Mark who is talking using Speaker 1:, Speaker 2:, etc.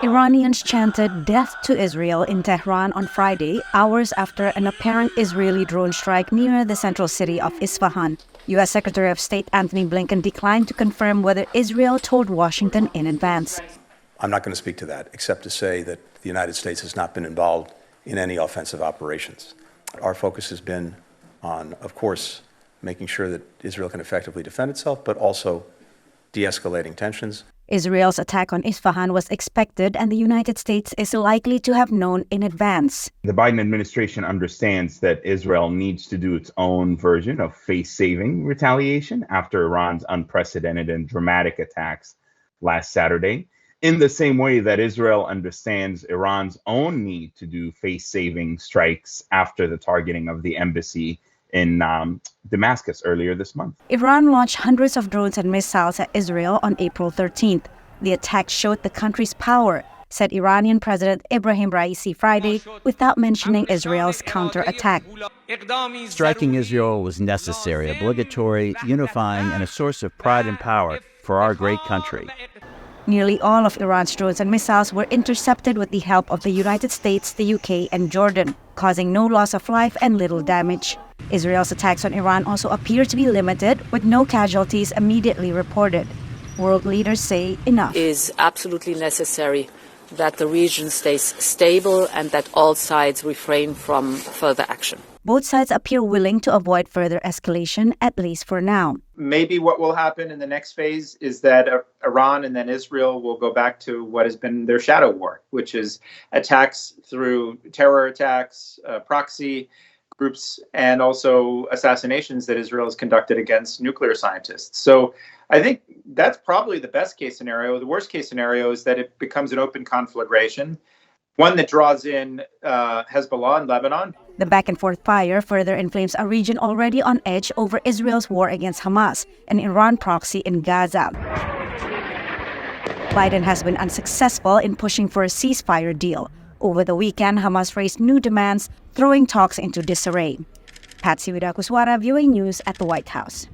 Speaker 1: Iranians chanted "Death to Israel" in Tehran on Friday, hours after an apparent Israeli drone strike near the central city of Isfahan. U.S. Secretary of State Antony Blinken declined to confirm whether Israel told Washington in advance.
Speaker 2: I'm not going to speak to that, except to say that the United States has not been involved in any offensive operations. Our focus has been on, of course, making sure that Israel can effectively defend itself, but also de-escalating tensions.
Speaker 1: Israel's attack on Isfahan was expected, and the United States is likely to have known in advance.
Speaker 3: The Biden administration understands that Israel needs to do its own version of face-saving retaliation after Iran's unprecedented and dramatic attacks last Saturday, in the same way that Israel understands Iran's own need to do face-saving strikes after the targeting of the embassy in Damascus earlier this month.
Speaker 1: Iran launched hundreds of drones and missiles at Israel on April 13th. The attack showed the country's power, said Iranian President Ibrahim Raisi Friday, without mentioning Israel's counterattack.
Speaker 4: Striking Israel was necessary, obligatory, unifying, and a source of pride and power for our great country.
Speaker 1: Nearly all of Iran's drones and missiles were intercepted with the help of the United States, the UK, and Jordan, causing no loss of life and little damage. Israel's attacks on Iran also appear to be limited, with no casualties immediately reported. World leaders say enough
Speaker 5: is absolutely necessary, that the region stays stable and that all sides refrain from further action.
Speaker 1: Both sides appear willing to avoid further escalation, at least for now.
Speaker 6: Maybe what will happen in the next phase is that Iran and then Israel will go back to what has been their shadow war, which is attacks through terror attacks, proxy groups, and also assassinations that Israel has conducted against nuclear scientists. So I think that's probably the best case scenario. The worst case scenario is that it becomes an open conflagration, one that draws in Hezbollah in Lebanon.
Speaker 1: The back-and-forth fire further inflames a region already on edge over Israel's war against Hamas, an Iran proxy in Gaza. Biden has been unsuccessful in pushing for a ceasefire deal. Over the weekend, Hamas raised new demands, throwing talks into disarray. Patsy, Widakuswara, viewing news at the White House.